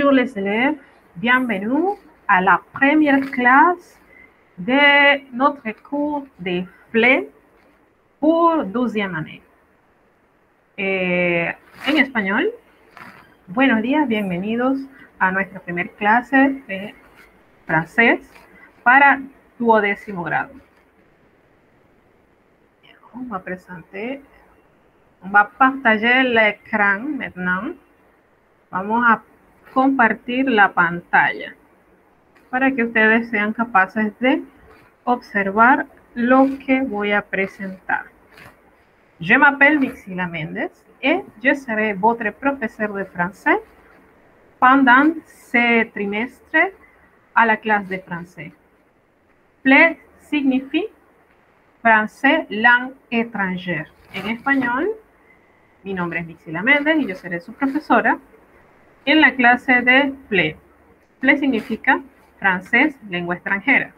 Bonjour les élèves, bienvenue à la première clase de notre cours de FLE pour 12e année. En español, buenos días, bienvenidos a nuestra primera clase de francés para 12e grado. On va présenter, on va partager l'écran maintenant. Vamos a compartir la pantalla para que ustedes sean capaces de observar lo que voy a presentar. Je m'appelle Mixila Méndez et je serai votre professeur de français pendant ce trimestre à la classe de français. FLE signifie Français Langue Étrangère. En español, mi nombre es Mixila Méndez y yo seré su profesora en la clase de FLE. FLE significa francés, lengua extranjera.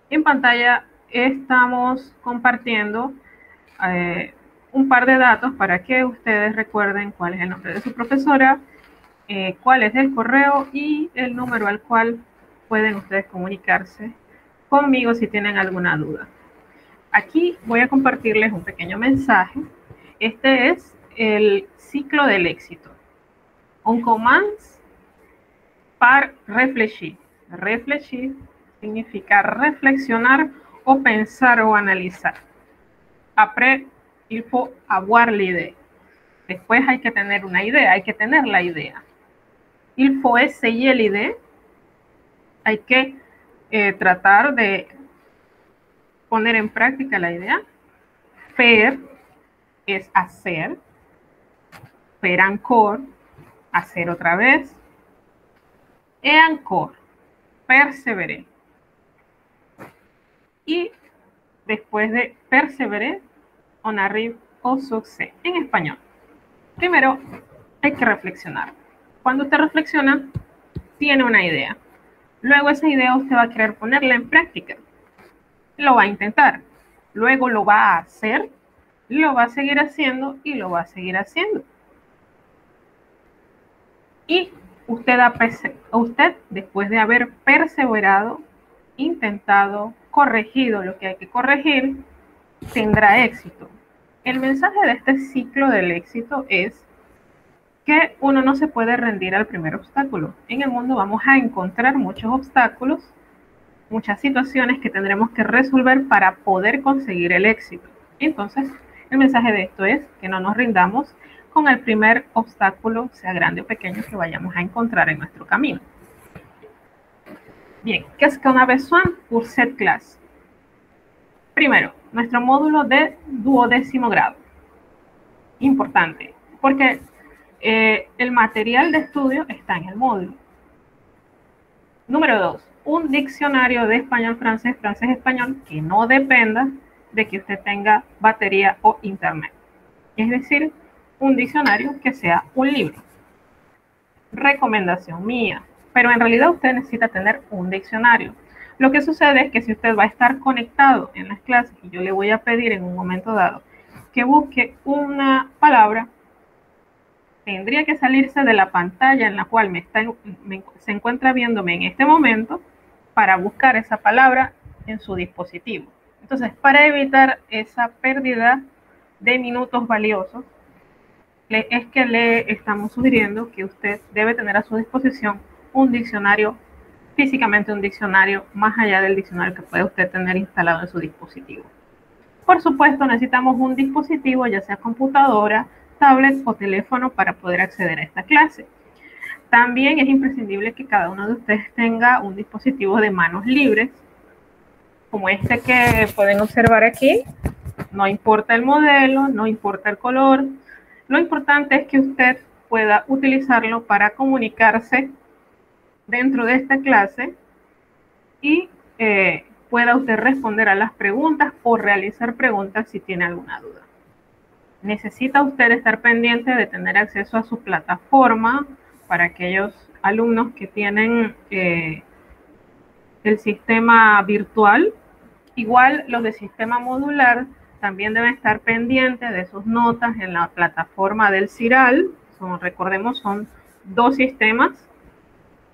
En pantalla estamos compartiendo un par de datos para que ustedes recuerden cuál es el nombre de su profesora, cuál es el correo y el número al cual pueden ustedes comunicarse conmigo si tienen alguna duda. Aquí voy a compartirles un pequeño mensaje. Este es el ciclo del éxito. On commence par réfléchir. Réfléchir significa reflexionar o pensar o analizar. Après, il faut avoir l'idée. Después hay que tener una idea, hay que tener la idea. Il faut essayer l'idée. Hay que tratar de poner en práctica la idea. Faire es hacer. Faire encore, hacer otra vez. Et encore, perseverar. Y después de perseverar, on arrive au succès. En español. Primero, hay que reflexionar. Cuando usted reflexiona, tiene una idea. Luego esa idea usted va a querer ponerla en práctica. Lo va a intentar. Luego lo va a hacer, lo va a seguir haciendo y lo va a seguir haciendo. Y usted, después de haber perseverado, intentado, corregido lo que hay que corregir, tendrá éxito. El mensaje de este ciclo del éxito es que uno no se puede rendir al primer obstáculo. En el mundo vamos a encontrar muchos obstáculos, muchas situaciones que tendremos que resolver para poder conseguir el éxito. Entonces, el mensaje de esto es que no nos rindamos con el primer obstáculo, sea grande o pequeño, que vayamos a encontrar en nuestro camino. Bien, qu'est-ce qu'on a besoin pour cette classe? Primero, nuestro módulo de 12e grado. Importante, porque el material de estudio está en el módulo. Número 2, un diccionario de español-francés, francés-español que no dependa de que usted tenga batería o internet. Es decir, un diccionario que sea un libro. Recomendación mía, pero en realidad usted necesita tener un diccionario. Lo que sucede es que si usted va a estar conectado en las clases, y yo le voy a pedir en un momento dado que busque una palabra, tendría que salirse de la pantalla en la cual se encuentra viéndome en este momento para buscar esa palabra en su dispositivo. Entonces, para evitar esa pérdida de minutos valiosos, es que le estamos sugiriendo que usted debe tener a su disposición un diccionario, físicamente un diccionario, más allá del diccionario que puede usted tener instalado en su dispositivo. Por supuesto, necesitamos un dispositivo, ya sea computadora, tablet o teléfono, para poder acceder a esta clase. También es imprescindible que cada uno de ustedes tenga un dispositivo de manos libres, como este que pueden observar aquí. No importa el modelo, no importa el color. Lo importante es que usted pueda utilizarlo para comunicarse dentro de esta clase y pueda usted responder a las preguntas o realizar preguntas si tiene alguna duda. Necesita usted estar pendiente de tener acceso a su plataforma para aquellos alumnos que tienen el sistema virtual. Igual los de sistema modular también deben estar pendientes de sus notas en la plataforma del CIRAL. Recordemos, son dos sistemas.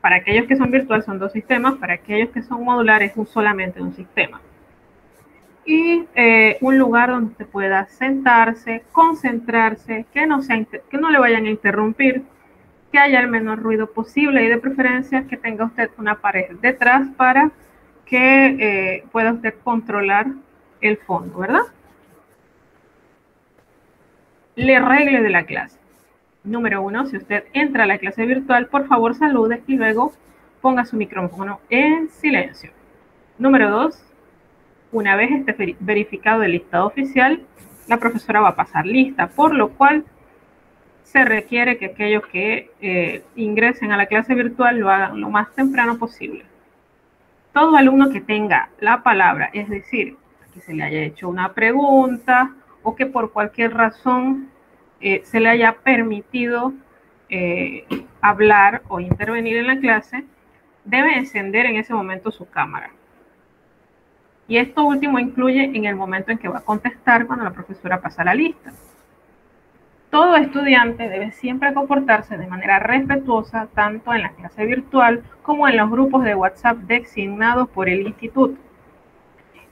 Para aquellos que son virtuales son dos sistemas, para aquellos que son modulares es solamente un sistema. Y un lugar donde usted pueda sentarse, concentrarse, que no le vayan a interrumpir, que haya el menor ruido posible y de preferencia que tenga usted una pared detrás para que pueda usted controlar el fondo, ¿verdad? Le regle de la clase. Número 1, si usted entra a la clase virtual, por favor salude y luego ponga su micrófono en silencio. Número 2, una vez esté verificado el listado oficial, la profesora va a pasar lista, por lo cual se requiere que aquellos que ingresen a la clase virtual lo hagan lo más temprano posible. Todo alumno que tenga la palabra, es decir, que se le haya hecho una pregunta o que por cualquier razón se le haya permitido hablar o intervenir en la clase, debe encender en ese momento su cámara. Y esto último incluye en el momento en que va a contestar cuando la profesora pasa la lista. Todo estudiante debe siempre comportarse de manera respetuosa tanto en la clase virtual como en los grupos de WhatsApp designados por el instituto.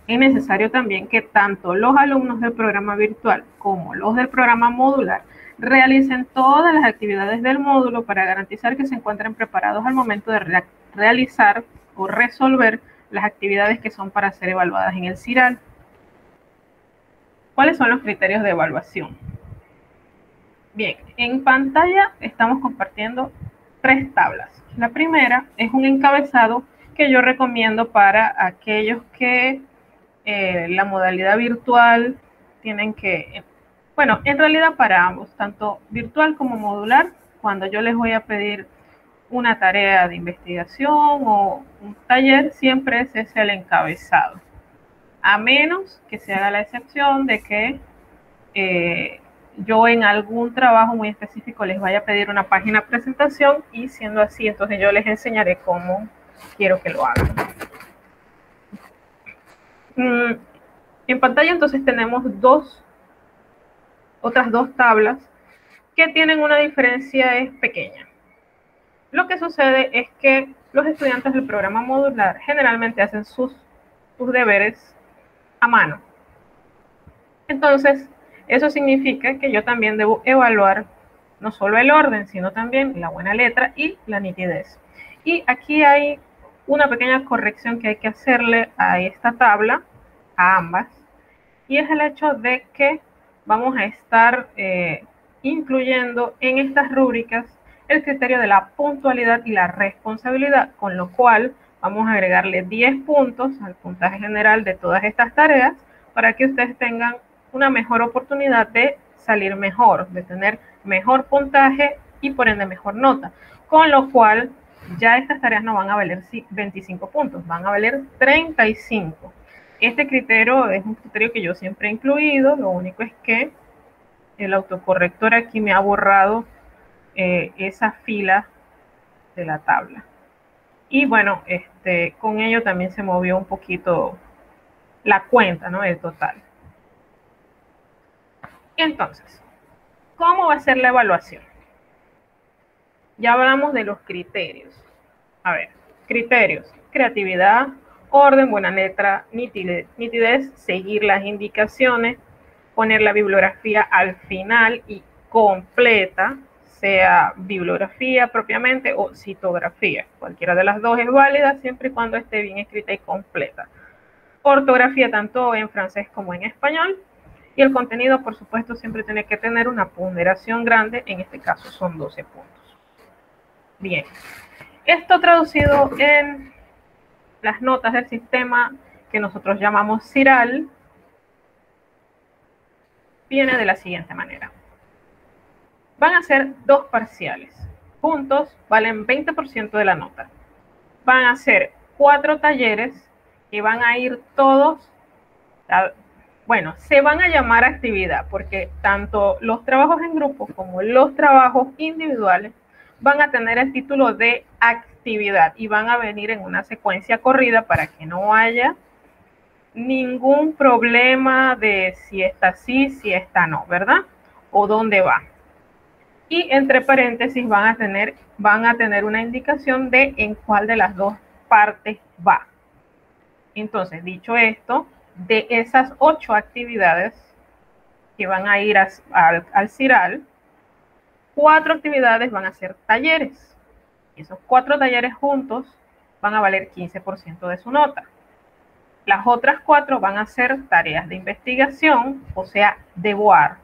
Es necesario también que tanto los alumnos del programa virtual como los del programa modular realicen todas las actividades del módulo para garantizar que se encuentren preparados al momento de realizar o resolver las actividades que son para ser evaluadas en el CIRAL. ¿Cuáles son los criterios de evaluación? Bien, en pantalla estamos compartiendo 3 tablas. La primera es un encabezado que yo recomiendo para aquellos que la modalidad virtual tienen que, bueno, en realidad para ambos, tanto virtual como modular, cuando yo les voy a pedir una tarea de investigación o un taller, siempre ese es el encabezado. A menos que se haga la excepción de que yo en algún trabajo muy específico les vaya a pedir una página de presentación y siendo así, entonces yo les enseñaré cómo quiero que lo hagan. En pantalla entonces tenemos otras dos tablas que tienen una diferencia pequeña. Lo que sucede es que los estudiantes del programa modular generalmente hacen sus deberes a mano. Entonces, eso significa que yo también debo evaluar no solo el orden, sino también la buena letra y la nitidez. Y aquí hay una pequeña corrección que hay que hacerle a esta tabla, a ambas, y es el hecho de que vamos a estar incluyendo en estas rúbricas el criterio de la puntualidad y la responsabilidad, con lo cual vamos a agregarle 10 puntos al puntaje general de todas estas tareas para que ustedes tengan una mejor oportunidad de salir mejor, de tener mejor puntaje y por ende mejor nota, con lo cual ya estas tareas no van a valer 25 puntos, van a valer 35. Este criterio es un criterio que yo siempre he incluido, lo único es que el autocorrector aquí me ha borrado esa fila de la tabla. Y bueno, con ello también se movió un poquito la cuenta, ¿no? El total. Entonces, ¿cómo va a ser la evaluación? Ya hablamos de los criterios. A ver, criterios: creatividad, orden, buena letra, nitidez, seguir las indicaciones, poner la bibliografía al final y completa, sea bibliografía propiamente o citografía. Cualquiera de las dos es válida siempre y cuando esté bien escrita y completa. Ortografía tanto en francés como en español. Y el contenido, por supuesto, siempre tiene que tener una ponderación grande, en este caso son 12 puntos. Bien, esto traducido en las notas del sistema que nosotros llamamos CIRAL, viene de la siguiente manera. Van a ser 2 parciales. Juntos valen 20% de la nota. Van a ser 4 talleres que van a ir todos, bueno, se van a llamar actividad porque tanto los trabajos en grupo como los trabajos individuales van a tener el título de actividad y van a venir en una secuencia corrida para que no haya ningún problema de si esta sí, si esta no, ¿verdad? O dónde va. y entre paréntesis van a tener una indicación de en cuál de las dos partes va. Entonces, dicho esto, de esas 8 actividades que van a ir al CIRAL, 4 actividades van a ser talleres. Esos 4 talleres juntos van a valer 15% de su nota. Las otras 4 van a ser tareas de investigación, o sea, devoirs.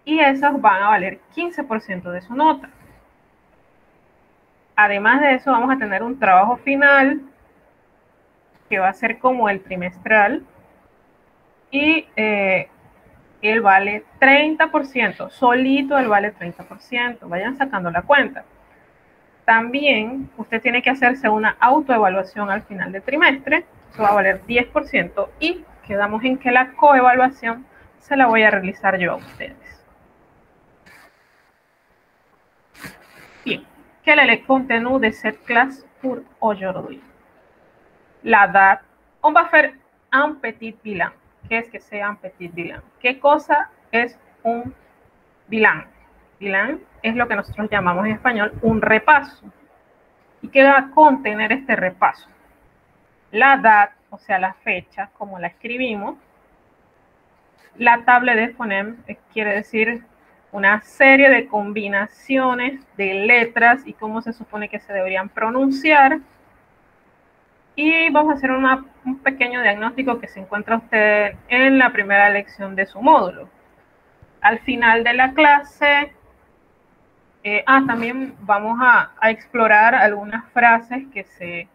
Y esas van a valer 15% de su nota. Además de eso, vamos a tener un trabajo final que va a ser como el trimestral y él vale 30%, solito él vale 30%, vayan sacando la cuenta. También usted tiene que hacerse una autoevaluación al final del trimestre, eso va a valer 10% y quedamos en que la coevaluación se la voy a realizar yo a ustedes. Bien, quel est le contenu de cette classe pour aujourd'hui? La date, on va faire un petit bilan. ¿Qué es que sea un petit bilan? ¿Qué cosa es un bilan? Bilan es lo que nosotros llamamos en español un repaso. ¿Y qué va a contener este repaso? La date, o sea, la fecha, como la escribimos. La table de phonèmes quiere decir una serie de combinaciones de letras y cómo se supone que se deberían pronunciar. Y vamos a hacer un pequeño diagnóstico que se encuentra usted en la primera lección de su módulo. Al final de la clase, también vamos a explorar algunas frases que se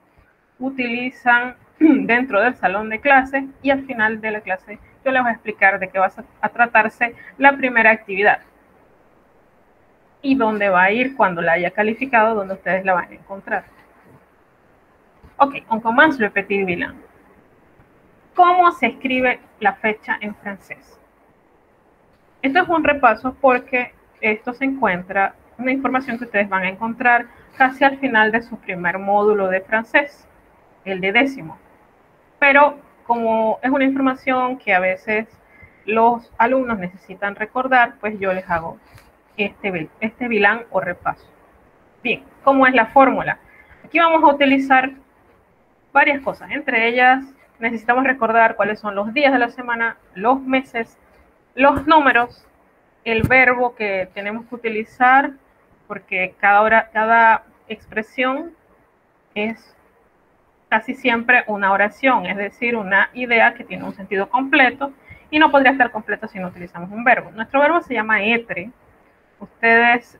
utilizan dentro del salón de clases y al final de la clase yo les voy a explicar de qué va a tratarse la primera actividad y dónde va a ir cuando la haya calificado, donde ustedes la van a encontrar. Ok, on commence le petit bilan. ¿Cómo se escribe la fecha en francés? Esto es un repaso porque esto se encuentra, una información que ustedes van a encontrar casi al final de su primer módulo de francés, el de 10º. Pero como es una información que a veces los alumnos necesitan recordar, pues yo les hago este bilan o repaso. Bien, ¿cómo es la fórmula? Aquí vamos a utilizar varias cosas, entre ellas necesitamos recordar cuáles son los días de la semana, los meses, los números, el verbo que tenemos que utilizar, porque cada expresión es casi siempre una oración, es decir, una idea que tiene un sentido completo y no podría estar completo si no utilizamos un verbo. Nuestro verbo se llama être, ustedes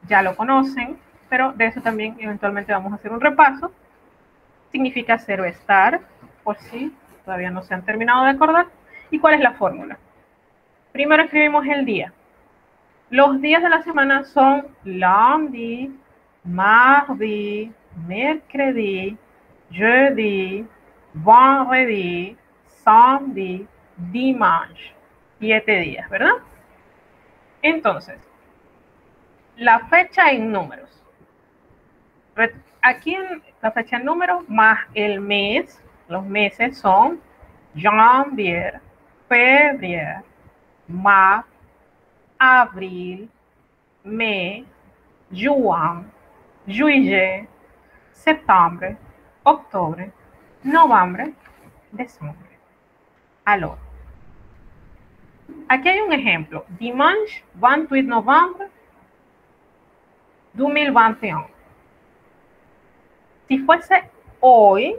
ya lo conocen, pero de eso también eventualmente vamos a hacer un repaso. Significa ser o estar, por si todavía no se han terminado de acordar. ¿Y cuál es la fórmula? Primero escribimos el día. Los días de la semana son lundi, mardi, mercredi, jeudi, vendredi, samedi, dimanche. 7 días, ¿verdad? Entonces, la fecha en números. Aquí en la fecha en números más el mes, los meses son janvier, février, mars, abril, mai, juin, juillet, septiembre, octubre, noviembre, diciembre. Alors, aquí hay un ejemplo. Dimanche 28 de noviembre 2021. Si fuese hoy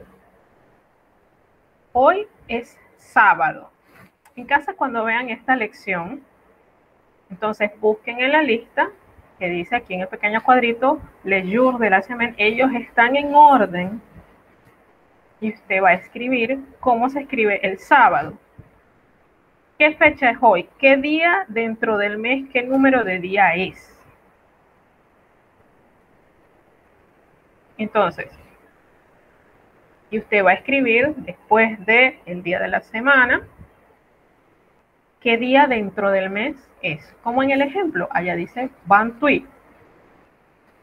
es sábado. En casa, cuando vean esta lección, entonces busquen en la lista que dice aquí en el pequeño cuadrito les jours de la semaine. Ellos están en orden y usted va a escribir cómo se escribe el sábado. ¿Qué fecha es hoy? ¿Qué día dentro del mes? ¿Qué número de día es? Entonces, y usted va a escribir después del día de la semana, ¿qué día dentro del mes es? Como en el ejemplo, allá dice 28.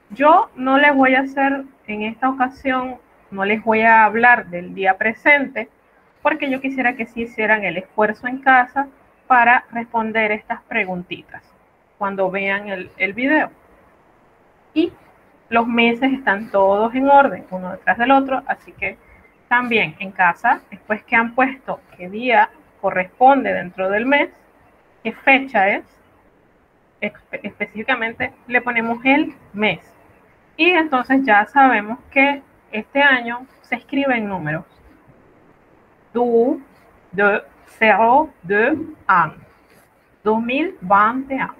Yo no les voy a hacer en esta ocasión, no les voy a hablar del día presente, porque yo quisiera que sí hicieran el esfuerzo en casa para responder estas preguntitas. cuando vean el video. Y los meses están todos en orden, uno detrás del otro, así que también en casa, después que han puesto qué día corresponde dentro del mes, qué fecha es, específicamente le ponemos el mes. Y entonces ya sabemos que este año se escribe en números. Du, de, 0, de, an. 2021.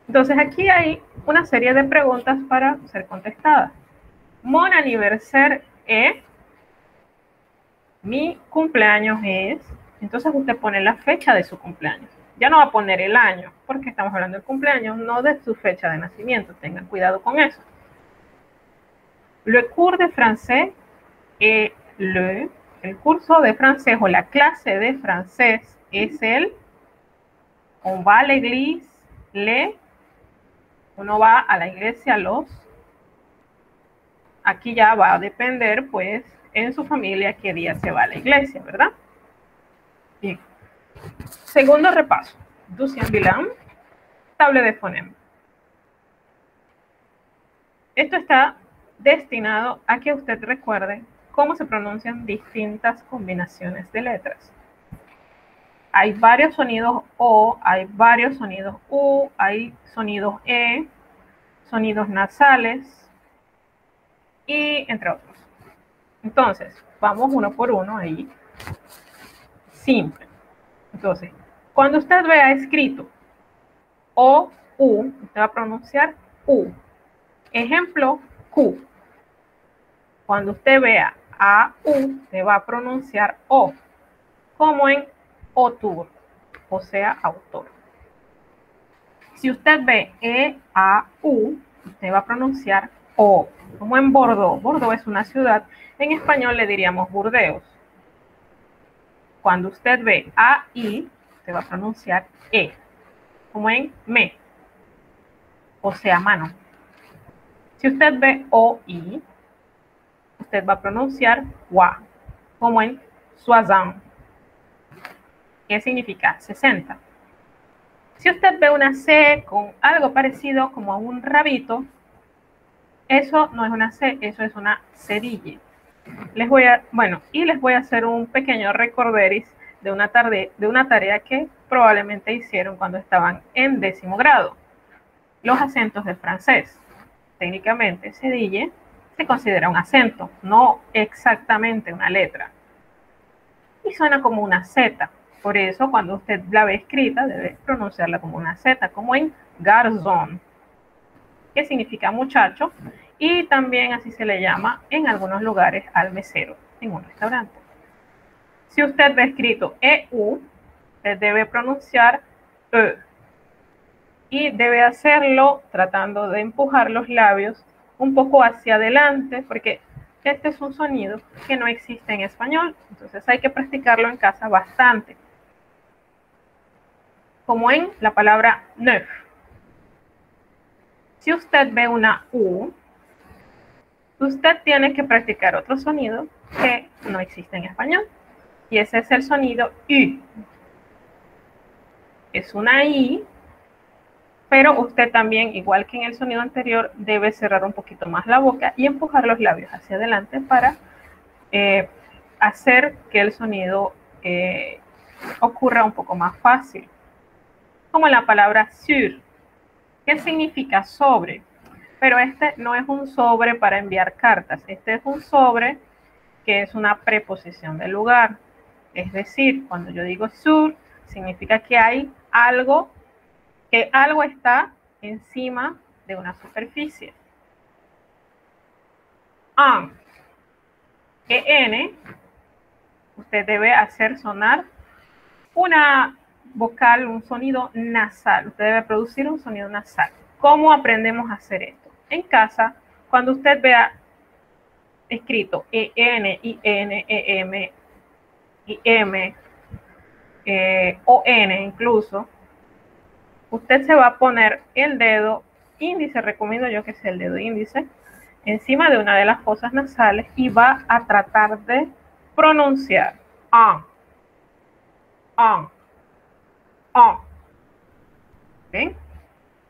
Entonces aquí hay una serie de preguntas para ser contestadas. Mon anniversaire es, mi cumpleaños es, entonces usted pone la fecha de su cumpleaños. Ya no va a poner el año, porque estamos hablando del cumpleaños, no de su fecha de nacimiento. Tengan cuidado con eso. Le cours de français est el curso de francés o la clase de francés es el on va à l'église, uno va a la iglesia, aquí ya va a depender, pues, en su familia qué día se va a la iglesia, ¿verdad? Bien. Segundo repaso. Deuxième bilan, table de fonema. Esto está destinado a que usted recuerde cómo se pronuncian distintas combinaciones de letras. Hay varios sonidos O, hay varios sonidos U, hay sonidos E, sonidos nasales y entre otros. Entonces, vamos uno por uno ahí. Simple. Entonces, cuando usted vea escrito O, U, usted va a pronunciar U. Ejemplo, Q. Cuando usted vea A, U, se va a pronunciar O, como en auteur, o sea, autor. Si usted ve E, A, U, usted va a pronunciar O, como en Bordeaux. Bordeaux es una ciudad, en español le diríamos Burdeos. Cuando usted ve A, I, se va a pronunciar E, como en me, o sea, mano. Si usted ve O, I, usted va a pronunciar wa, como en soixante, que significa 60. Si usted ve una C con algo parecido como a un rabito, eso no es una C, eso es una cedille. Les voy a hacer un pequeño recorderis de una tarea que probablemente hicieron cuando estaban en 10º grado. Los acentos del francés. Técnicamente, cedille se considera un acento, no exactamente una letra. Y suena como una Z. Por eso, cuando usted la ve escrita, debe pronunciarla como una Z, como en garzón, que significa muchacho, y también así se le llama en algunos lugares al mesero en un restaurante. Si usted ve escrito EU, usted debe pronunciar E, y debe hacerlo tratando de empujar los labios un poco hacia adelante, porque este es un sonido que no existe en español, entonces hay que practicarlo en casa bastante. Como en la palabra neuf. Si usted ve una U, usted tiene que practicar otro sonido que no existe en español, y ese es el sonido U. Es una I, pero usted también, igual que en el sonido anterior, debe cerrar un poquito más la boca y empujar los labios hacia adelante para hacer que el sonido ocurra un poco más fácil. Como la palabra sur, que significa sobre, pero este no es un sobre para enviar cartas, este es un sobre que es una preposición de lugar. Es decir, cuando yo digo sur, significa que hay algo, que algo está encima de una superficie. En, usted debe hacer sonar una vocal, un sonido nasal. Usted debe producir un sonido nasal. ¿Cómo aprendemos a hacer esto? En casa, cuando usted vea escrito EN, IN, EM, IM, ON incluso, usted se va a poner el dedo índice, recomiendo yo que sea el dedo índice, encima de una de las fosas nasales y va a tratar de pronunciar on. ¿Ven?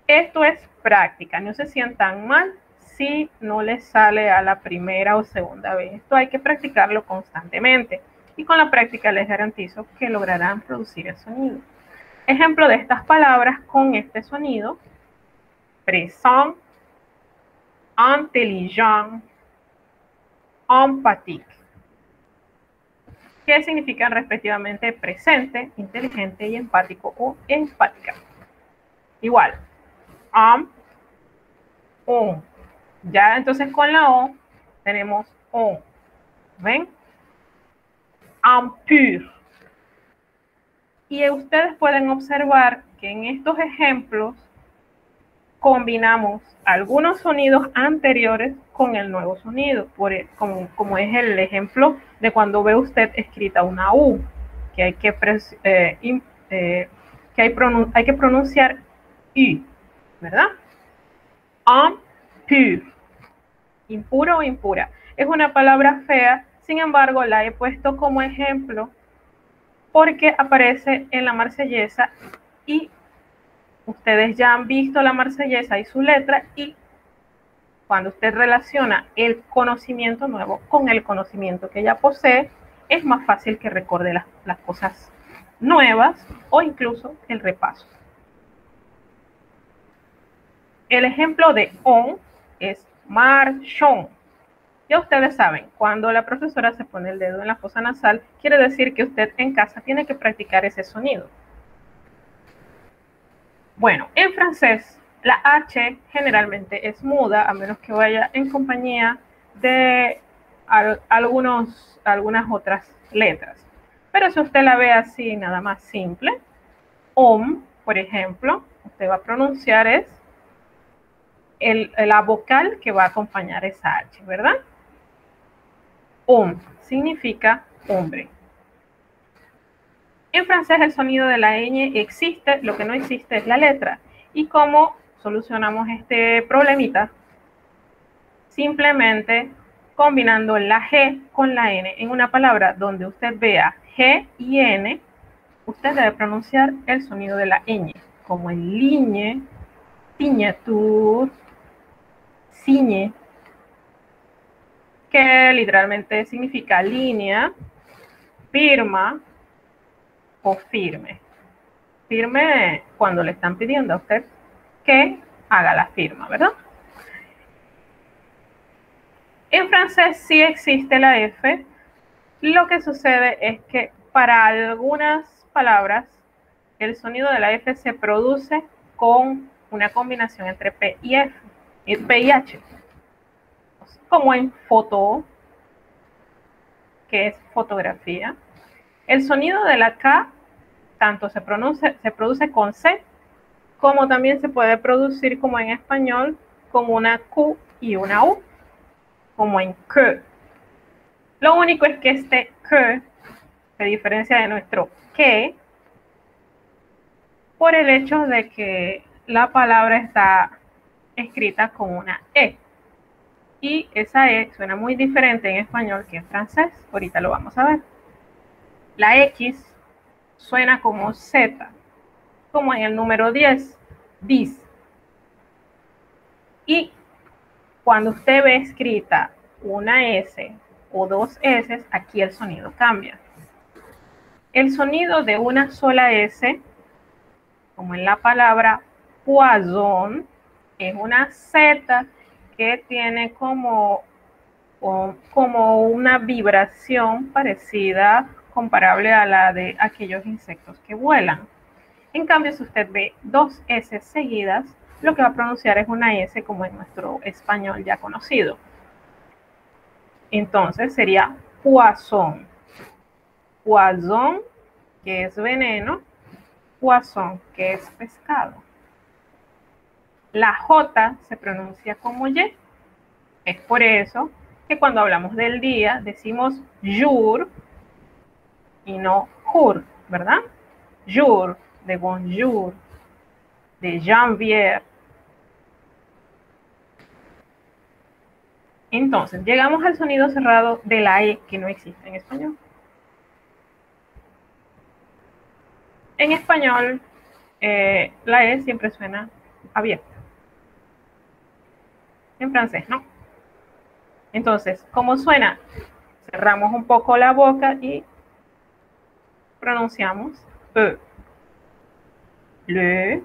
Esto es práctica, no se sientan mal si no les sale a la primera o segunda vez. Esto hay que practicarlo constantemente y con la práctica les garantizo que lograrán producir el sonido. Ejemplo de estas palabras con este sonido: présent, intelligent, empathique, que significan respectivamente presente, inteligente y empático o empática. Igual, on. Ya entonces con la O tenemos on. ¿Ven? Pur. Y ustedes pueden observar que en estos ejemplos combinamos algunos sonidos anteriores con el nuevo sonido, como es el ejemplo de cuando ve usted escrita una U, que hay que pronunciar U, ¿verdad? Pur. Impuro o impura. Es una palabra fea, sin embargo la he puesto como ejemplo porque aparece en la Marsellesa y ustedes ya han visto la Marsellesa y su letra, y cuando usted relaciona el conocimiento nuevo con el conocimiento que ya posee, es más fácil que recuerde las cosas nuevas o incluso el repaso. El ejemplo de on es marchón. Ya ustedes saben, cuando la profesora se pone el dedo en la fosa nasal, quiere decir que usted en casa tiene que practicar ese sonido. Bueno, en francés, la H generalmente es muda, a menos que vaya en compañía de algunas otras letras. Pero si usted la ve así, nada más simple, por ejemplo, usted va a pronunciar es la vocal que va a acompañar esa H, ¿verdad? Significa hombre. En francés el sonido de la ñ existe, lo que no existe es la letra. ¿Y cómo solucionamos este problemita? Simplemente combinando la G con la N. En una palabra donde usted vea G y N, usted debe pronunciar el sonido de la ñ, como en ligne, signature, signe, que literalmente significa línea, firma o firme. Firme cuando le están pidiendo a usted que haga la firma, ¿verdad? En francés sí existe la F. Lo que sucede es que para algunas palabras el sonido de la F se produce con una combinación entre P y F, P y H, como en foto, que es fotografía. El sonido de la K tanto se produce con C, como también se puede producir como en español con una Q y una U, como en que. Lo único es que este que se diferencia de nuestro que por el hecho de que la palabra está escrita con una E. Y esa E suena muy diferente en español que en francés. Ahorita lo vamos a ver. La X suena como Z, como en el número 10, 10. Y cuando usted ve escrita una S o dos S, aquí el sonido cambia. El sonido de una sola S, como en la palabra poison, es una Z que tiene como una vibración parecida, comparable a la de aquellos insectos que vuelan. En cambio, si usted ve dos S seguidas, lo que va a pronunciar es una S como en nuestro español ya conocido. Entonces sería poisson. Poisson, que es veneno, poisson, que es pescado. La J se pronuncia como Y. Es por eso que cuando hablamos del día decimos jour y no jour, ¿verdad? Jour, de bonjour, de janvier. Entonces, llegamos al sonido cerrado de la E, que no existe en español. En español, la E siempre suena abierta. En francés, ¿no? Entonces, ¿cómo suena? Cerramos un poco la boca y pronunciamos E. Le.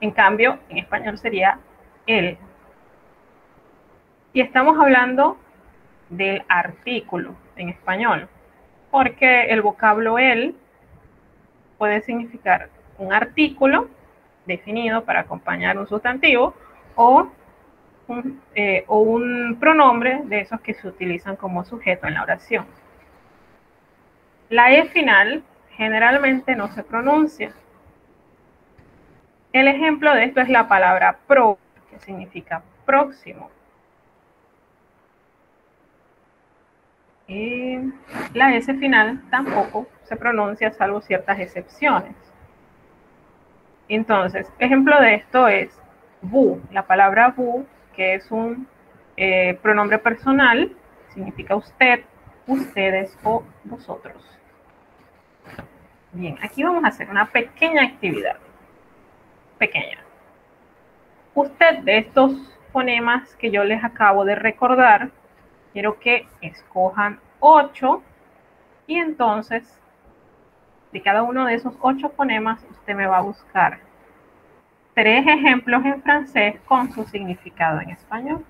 En cambio, en español sería el. Y estamos hablando del artículo en español, porque el vocablo el puede significar un artículo definido para acompañar un sustantivo o un pronombre de esos que se utilizan como sujeto en la oración. La E final generalmente no se pronuncia. El ejemplo de esto es la palabra pro, que significa próximo. Y la S final tampoco se pronuncia, salvo ciertas excepciones. Entonces, ejemplo de esto es vous. La palabra vous, que es un pronombre personal, significa usted, ustedes o vosotros. Bien, aquí vamos a hacer una pequeña actividad. Pequeña. Usted, de estos fonemas que yo les acabo de recordar, quiero que escojan 8 y entonces de cada uno de esos 8 fonemas usted me va a buscar 3 ejemplos en francés con su significado en español.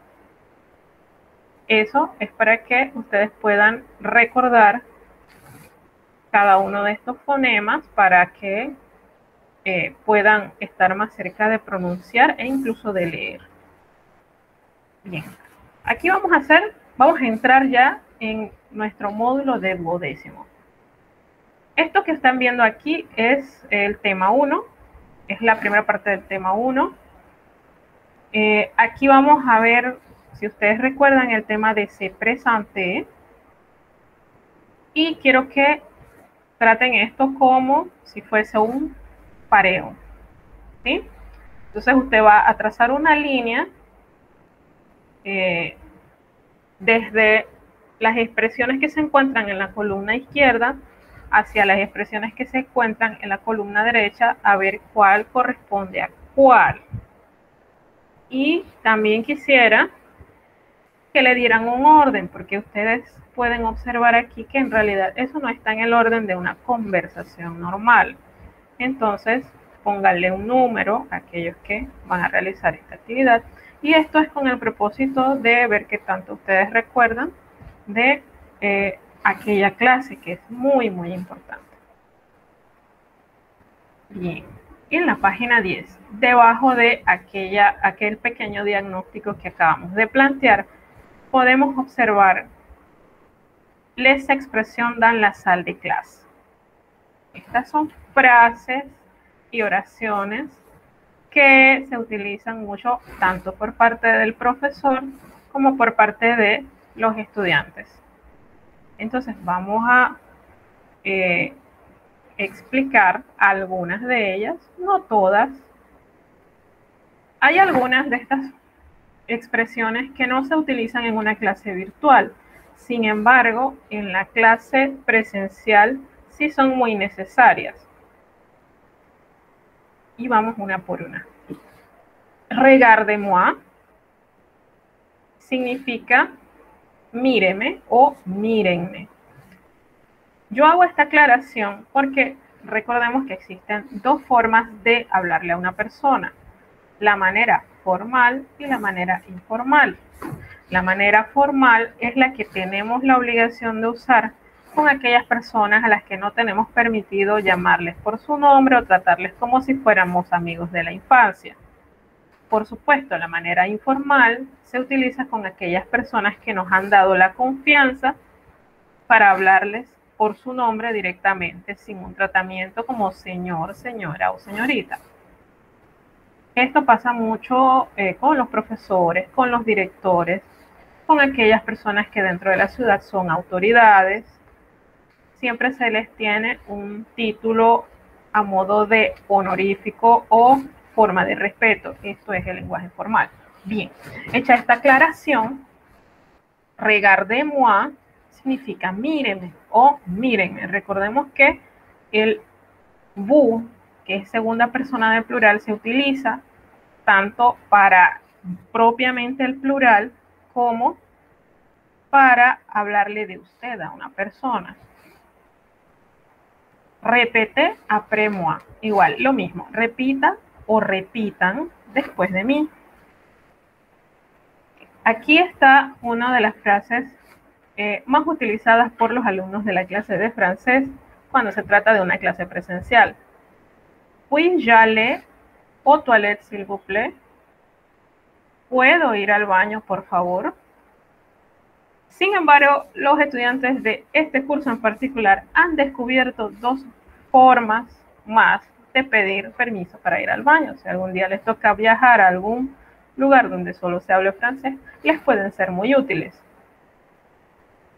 Eso es para que ustedes puedan recordar cada uno de estos fonemas para que puedan estar más cerca de pronunciar e incluso de leer. Bien, aquí vamos a entrar ya en nuestro módulo de duodécimo. Esto que están viendo aquí es el tema 1, es la primera parte del tema 1. Aquí vamos a ver, si ustedes recuerdan, el tema de se présenter. Y quiero que traten esto como si fuese un pareo, ¿sí? Entonces usted va a trazar una línea desde las expresiones que se encuentran en la columna izquierda hacia las expresiones que se encuentran en la columna derecha, a ver cuál corresponde a cuál. Y también quisiera que le dieran un orden, porque ustedes pueden observar aquí que en realidad eso no está en el orden de una conversación normal. Entonces, pónganle un número a aquellos que van a realizar esta actividad. Y esto es con el propósito de ver qué tanto ustedes recuerdan de aquella clase, que es muy, muy importante. Bien, y en la página 10, debajo de aquel pequeño diagnóstico que acabamos de plantear, podemos observar les expresión dans la salle de clase. Estas son frases y oraciones que se utilizan mucho tanto por parte del profesor como por parte de los estudiantes. Entonces vamos a explicar algunas de ellas, no todas. Hay algunas de estas expresiones que no se utilizan en una clase virtual. Sin embargo, en la clase presencial sí son muy necesarias. Y vamos una por una. Regardez-moi significa míreme o mírenme. Yo hago esta aclaración porque recordemos que existen dos formas de hablarle a una persona: la manera formal y la manera informal. La manera formal es la que tenemos la obligación de usar con aquellas personas a las que no tenemos permitido llamarles por su nombre o tratarles como si fuéramos amigos de la infancia. Por supuesto, la manera informal se utiliza con aquellas personas que nos han dado la confianza para hablarles por su nombre directamente, sin un tratamiento como señor, señora o señorita. Esto pasa mucho con los profesores, con los directores, con aquellas personas que dentro de la ciudad son autoridades. Siempre se les tiene un título a modo de honorífico o forma de respeto. Esto es el lenguaje formal. Bien, hecha esta aclaración, regardez-moi significa míreme o mírenme. Recordemos que el Vous, que es segunda persona del plural, se utiliza tanto para propiamente el plural como para hablarle de usted a una persona. Répétez après moi. Igual, lo mismo. Repita o repitan después de mí. Aquí está una de las frases más utilizadas por los alumnos de la clase de francés cuando se trata de una clase presencial. Puis-je aller aux toilettes, s'il vous plaît? ¿Puedo ir al baño, por favor? Sin embargo, los estudiantes de este curso en particular han descubierto dos formas más de pedir permiso para ir al baño. Si algún día les toca viajar a algún lugar donde solo se hable francés, les pueden ser muy útiles.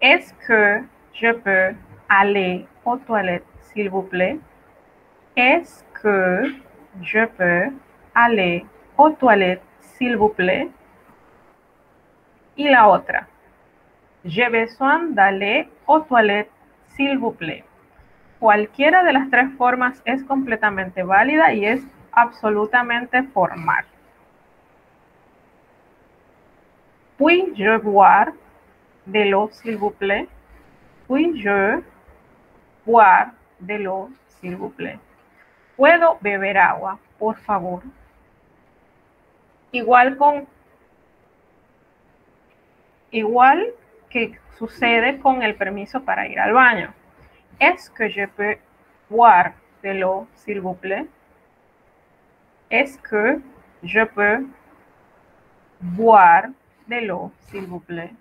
Est-ce que je peux aller aux toilettes, s'il vous plaît? Est-ce que je peux aller aux toilettes, s'il vous plaît? Y la otra. J'ai besoin d'aller aux toilettes, s'il vous plaît. Cualquiera de las tres formas es completamente válida y es absolutamente formal. Puis-je boire de l'eau, s'il vous plaît? Puis-je boire de l'eau, s'il vous plaît? ¿Puedo beber agua, por favor? Igual que sucede con el permiso para ir al baño. Est-ce que je peux boire de l'eau, s'il vous plaît? Est-ce que je peux boire de l'eau, s'il vous plaît?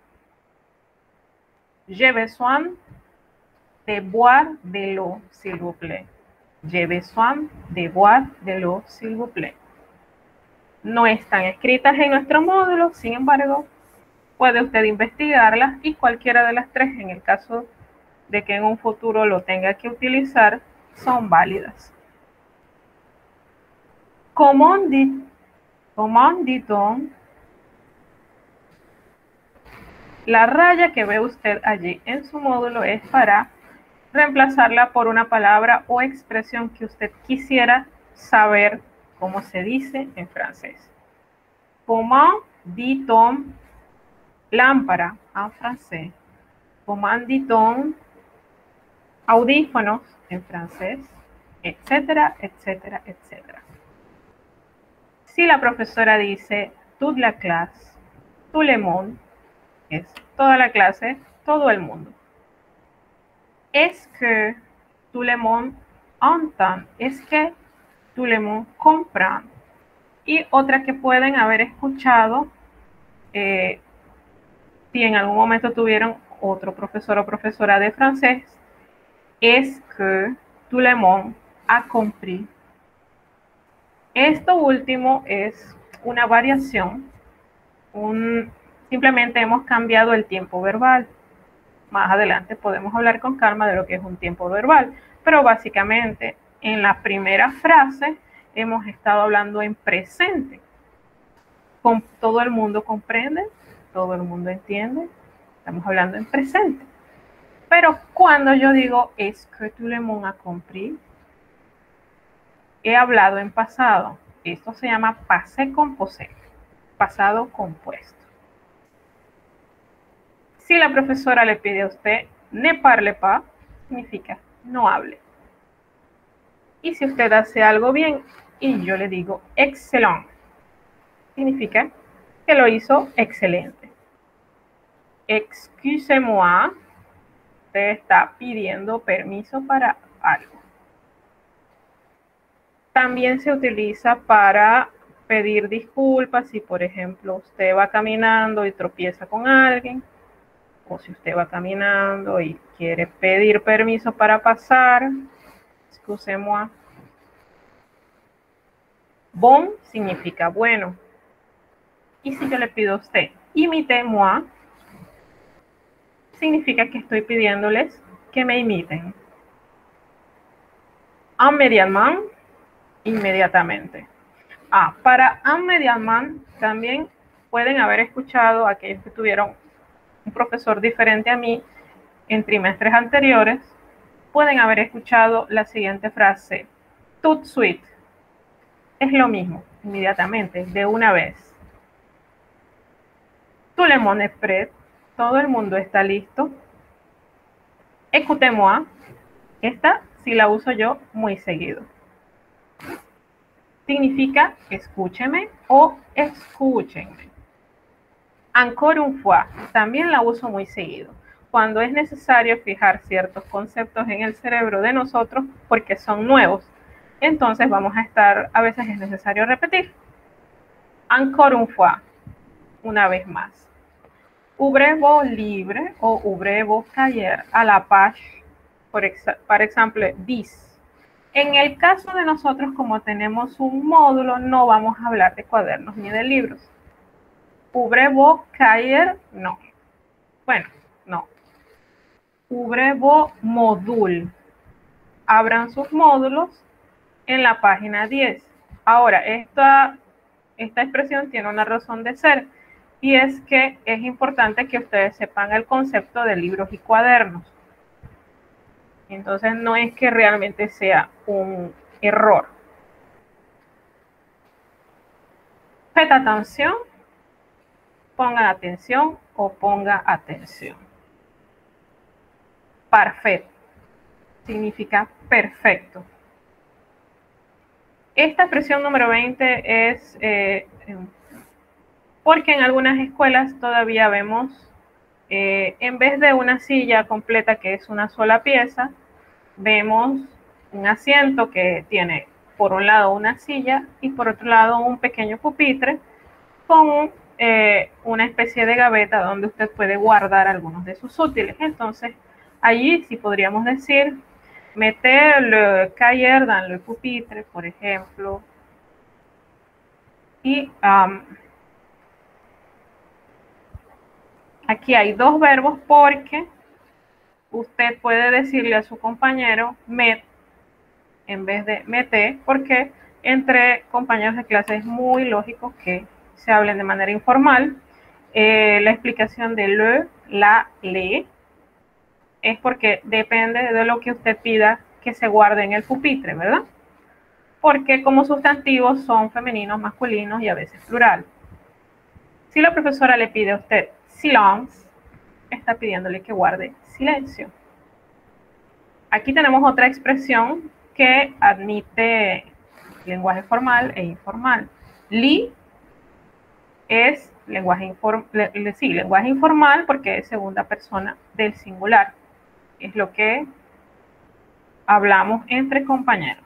J'ai besoin de boire de l'eau, s'il vous plaît. J'ai besoin de boire de l'eau, s'il vous plaît. No están escritas en nuestro módulo, sin embargo, puede usted investigarlas y cualquiera de las tres, en el caso de que en un futuro lo tenga que utilizar, son válidas. Comment dit-on? La raya que ve usted allí en su módulo es para reemplazarla por una palabra o expresión que usted quisiera saber cómo se dice en francés. Comment dit-on lámpara en francés? Comment dit-on audífonos en francés? Etcétera, etcétera, etcétera. Si la profesora dice toute la classe, tout le monde, es toda la clase, todo el mundo. Est-ce que tout le monde entend? Es que tout le monde comprend. Y otra que pueden haber escuchado si en algún momento tuvieron otro profesor o profesora de francés, es que tout le monde a compris. Esto último es una variación, simplemente hemos cambiado el tiempo verbal. Más adelante podemos hablar con calma de lo que es un tiempo verbal, pero básicamente en la primera frase hemos estado hablando en presente. Todo el mundo comprende, todo el mundo entiende, estamos hablando en presente. Pero cuando yo digo est-ce que tout le monde a compris, he hablado en pasado. Esto se llama passé composé, pasado compuesto. Si la profesora le pide a usted ne parle pas, significa no hable. Y si usted hace algo bien y yo le digo excellent, significa que lo hizo excelente. Excusez-moi, usted está pidiendo permiso para algo. También se utiliza para pedir disculpas si, por ejemplo, usted va caminando y tropieza con alguien, o si usted va caminando y quiere pedir permiso para pasar. Excusez-moi. Bon significa bueno. Y si yo le pido a usted, imitez-moi, significa que estoy pidiéndoles que me imiten. Immédiatement, inmediatamente. Para immédiatement también pueden haber escuchado aquellos que tuvieron un profesor diferente a mí en trimestres anteriores, pueden haber escuchado la siguiente frase. tout de suite. Es lo mismo, inmediatamente, de una vez. Tout le monde est prêt. Todo el mundo está listo. Écoutez-moi. Esta sí la uso yo muy seguido. Significa escúcheme o escúchenme. Encore une fois. También la uso muy seguido. Cuando es necesario fijar ciertos conceptos en el cerebro de nosotros porque son nuevos. Entonces vamos a estar, a veces es necesario repetir. Encore une fois. Una vez más. Ouvrez vos livres o ouvrez vos cahiers à la page, por ejemplo, 10. En el caso de nosotros, como tenemos un módulo, no vamos a hablar de cuadernos ni de libros. Ouvrez vos cahiers, no. Bueno, no. Ouvrez vos modules. Abran sus módulos en la página 10. Ahora, esta expresión tiene una razón de ser. Y es que es importante que ustedes sepan el concepto de libros y cuadernos. Entonces no es que realmente sea un error. Faites atención, pongan atención o ponga atención. Parfait significa perfecto. Esta expresión número 20 es porque en algunas escuelas todavía vemos, en vez de una silla completa que es una sola pieza, vemos un asiento que tiene por un lado una silla y por otro lado un pequeño pupitre con una especie de gaveta donde usted puede guardar algunos de sus útiles. Entonces, allí sí podríamos decir, meter le cahier dans le pupitre, por ejemplo, y aquí hay dos verbos porque usted puede decirle a su compañero met en vez de mete, porque entre compañeros de clase es muy lógico que se hablen de manera informal. La explicación de le, la, le, es porque depende de lo que usted pida que se guarde en el pupitre, ¿verdad? Porque como sustantivos son femeninos, masculinos y a veces plural. Si la profesora le pide a usted silence, está pidiéndole que guarde silencio. Aquí tenemos otra expresión que admite lenguaje formal e informal. Li es lenguaje informal porque es segunda persona del singular. Es lo que hablamos entre compañeros.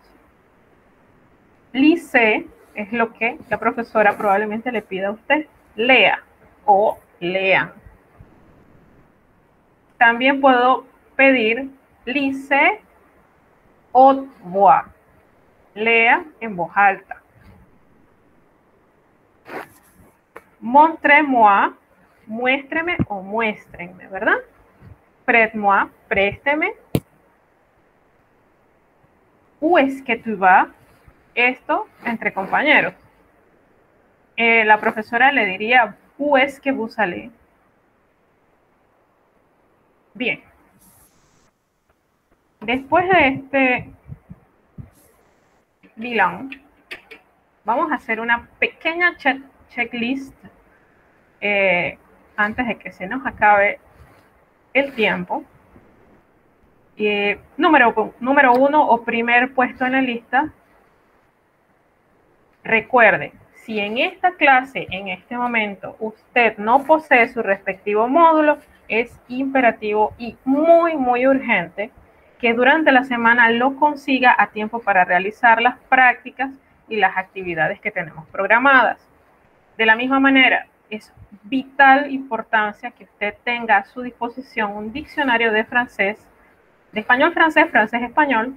Lise es lo que la profesora probablemente le pida a usted. Lea o lean. También puedo pedir lise haute voix. Lea en voz alta. Montrez-moi, muéstreme o muéstrenme, ¿verdad? Prête-moi, présteme. Où est-ce que tu vas? Esto entre compañeros. La profesora le diría, où est-ce que vous allez? Bien. Después de este bilan, vamos a hacer una pequeña checklist antes de que se nos acabe el tiempo. Número 1 o primer puesto en la lista. Recuerde, si en esta clase, en este momento, usted no posee su respectivo módulo, es imperativo y muy, muy urgente que durante la semana lo consiga a tiempo para realizar las prácticas y las actividades que tenemos programadas. De la misma manera, es vital importancia que usted tenga a su disposición un diccionario de francés, de español-francés, francés-español,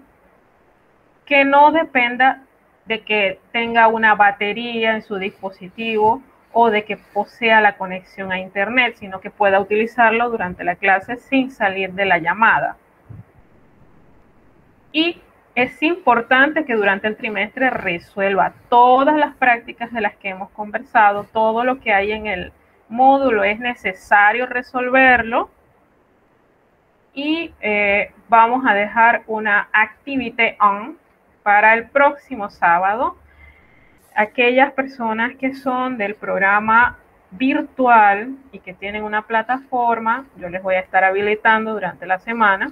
que no dependa de que tenga una batería en su dispositivo o de que posea la conexión a internet, sino que pueda utilizarlo durante la clase sin salir de la llamada. Y es importante que durante el trimestre resuelva todas las prácticas de las que hemos conversado, todo lo que hay en el módulo es necesario resolverlo. Y vamos a dejar una activité 1 para el próximo sábado, aquellas personas que son del programa virtual y que tienen una plataforma, yo les voy a estar habilitando durante la semana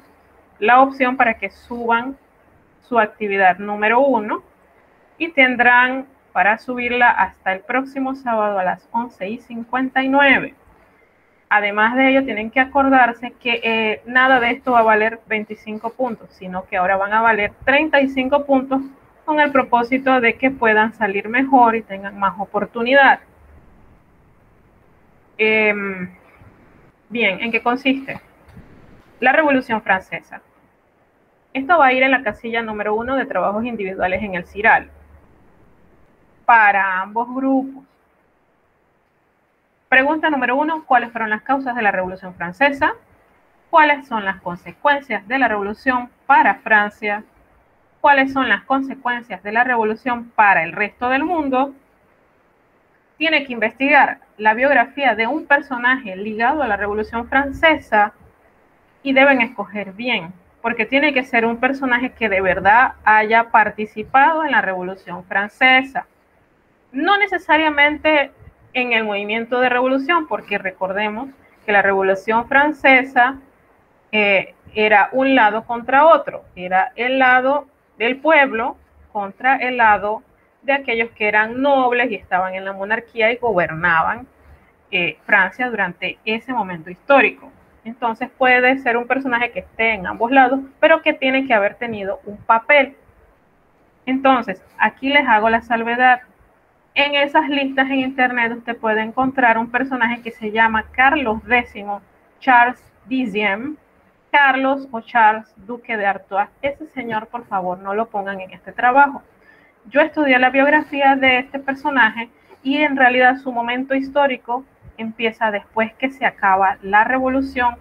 la opción para que suban su actividad número 1 y tendrán para subirla hasta el próximo sábado a las 11:59. Además de ello, tienen que acordarse que nada de esto va a valer 25 puntos, sino que ahora van a valer 35 puntos con el propósito de que puedan salir mejor y tengan más oportunidad. Bien, ¿en qué consiste? La Revolución Francesa. Esto va a ir en la casilla número 1 de trabajos individuales en el CIRAL. Para ambos grupos. Pregunta número 1, ¿cuáles fueron las causas de la Revolución Francesa? ¿Cuáles son las consecuencias de la Revolución para Francia? ¿Cuáles son las consecuencias de la Revolución para el resto del mundo? Tiene que investigar la biografía de un personaje ligado a la Revolución Francesa y deben escoger bien, porque tiene que ser un personaje que de verdad haya participado en la Revolución Francesa. No necesariamente en el movimiento de revolución, porque recordemos que la Revolución Francesa era un lado contra otro, era el lado del pueblo contra el lado de aquellos que eran nobles y estaban en la monarquía y gobernaban Francia durante ese momento histórico. Entonces puede ser un personaje que esté en ambos lados, pero que tiene que haber tenido un papel. Entonces, aquí les hago la salvedad. En esas listas en internet usted puede encontrar un personaje que se llama Carlos X, Charles X, Carlos o Charles, duque de Artois. Ese señor, por favor, no lo pongan en este trabajo. Yo estudié la biografía de este personaje y en realidad su momento histórico empieza después que se acaba la revolución,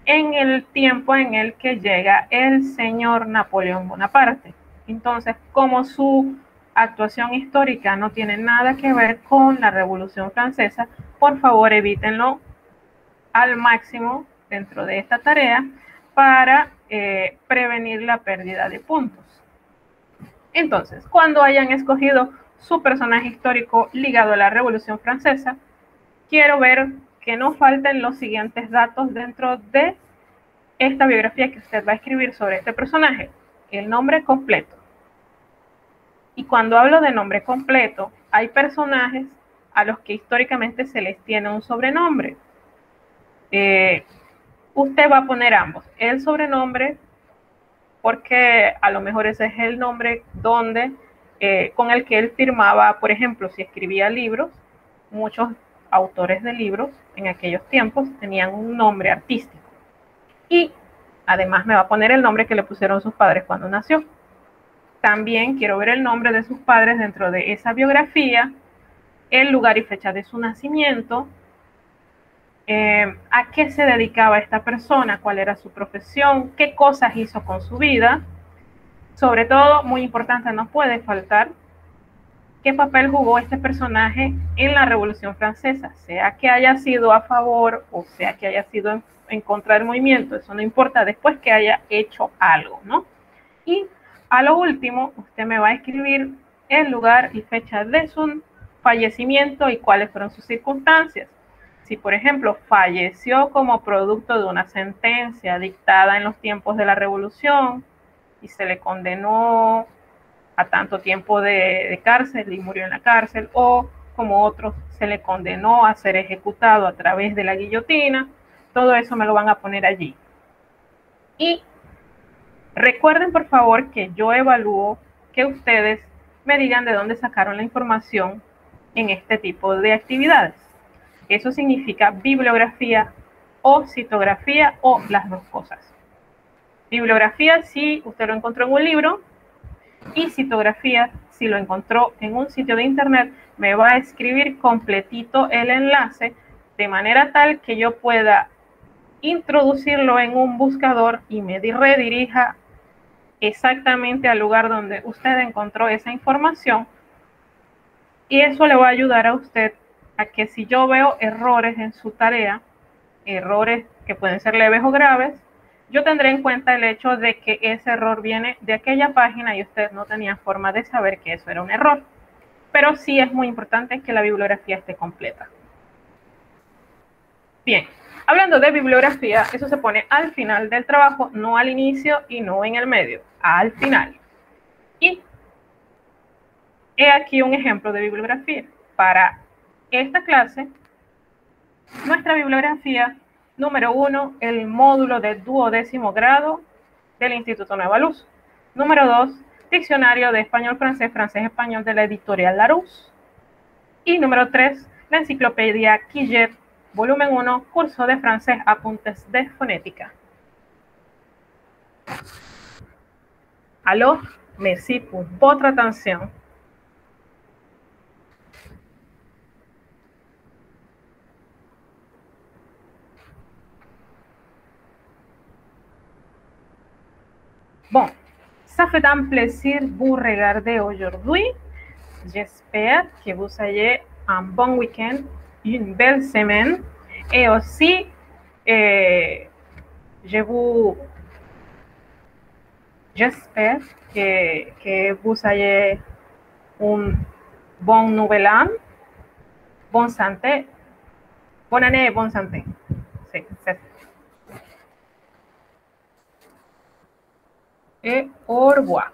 en el tiempo en el que llega el señor Napoleón Bonaparte. Entonces, como su actuación histórica no tiene nada que ver con la Revolución Francesa, por favor evítenlo al máximo dentro de esta tarea para prevenir la pérdida de puntos. Entonces, cuando hayan escogido su personaje histórico ligado a la Revolución Francesa, quiero ver que no falten los siguientes datos dentro de esta biografía que usted va a escribir sobre este personaje. El nombre completo. Y cuando hablo de nombre completo, hay personajes a los que históricamente se les tiene un sobrenombre. Usted va a poner ambos. El sobrenombre, porque a lo mejor ese es el nombre donde, con el que él firmaba, por ejemplo, si escribía libros, muchos autores de libros en aquellos tiempos tenían un nombre artístico. Y además me va a poner el nombre que le pusieron sus padres cuando nació. También quiero ver el nombre de sus padres dentro de esa biografía, el lugar y fecha de su nacimiento, a qué se dedicaba esta persona, cuál era su profesión, qué cosas hizo con su vida. Sobre todo, muy importante, no puede faltar qué papel jugó este personaje en la Revolución Francesa, sea que haya sido a favor o sea que haya sido en contra del movimiento, eso no importa, después que haya hecho algo, ¿no? Y a lo último, usted me va a escribir el lugar y fecha de su fallecimiento y cuáles fueron sus circunstancias. Si, por ejemplo, falleció como producto de una sentencia dictada en los tiempos de la Revolución y se le condenó a tanto tiempo de cárcel y murió en la cárcel, o como otros se le condenó a ser ejecutado a través de la guillotina, todo eso me lo van a poner allí. Y recuerden, por favor, que yo evalúo que ustedes me digan de dónde sacaron la información en este tipo de actividades. Eso significa bibliografía o citografía o las dos cosas. Bibliografía si usted lo encontró en un libro y citografía si lo encontró en un sitio de internet, me va a escribir completito el enlace de manera tal que yo pueda introducirlo en un buscador y me redirija exactamente al lugar donde usted encontró esa información, y eso le va a ayudar a usted a que si yo veo errores en su tarea, errores que pueden ser leves o graves, yo tendré en cuenta el hecho de que ese error viene de aquella página y usted no tenía forma de saber que eso era un error. Pero sí es muy importante que la bibliografía esté completa. Bien, hablando de bibliografía, eso se pone al final del trabajo, no al inicio y no en el medio, al final. Y he aquí un ejemplo de bibliografía. Para esta clase, nuestra bibliografía número 1, el módulo de 12º grado del Instituto Nueva Luz. Número 2, diccionario de español-francés, francés-español de la editorial Larousse. Y número 3, la enciclopedia Quillet, volumen 1, curso de francés, apuntes de fonética. Alors, merci pour votre attention. Bon, ça fait un plaisir vous regarder aujourd'hui. J'espère que vous ayez un bon week-end, une belle semaine. Et aussi, j'espère que vous ayez un bon nouvel an, bonne santé, bonne année et bonne santé. Sí, sí. Et au revoir.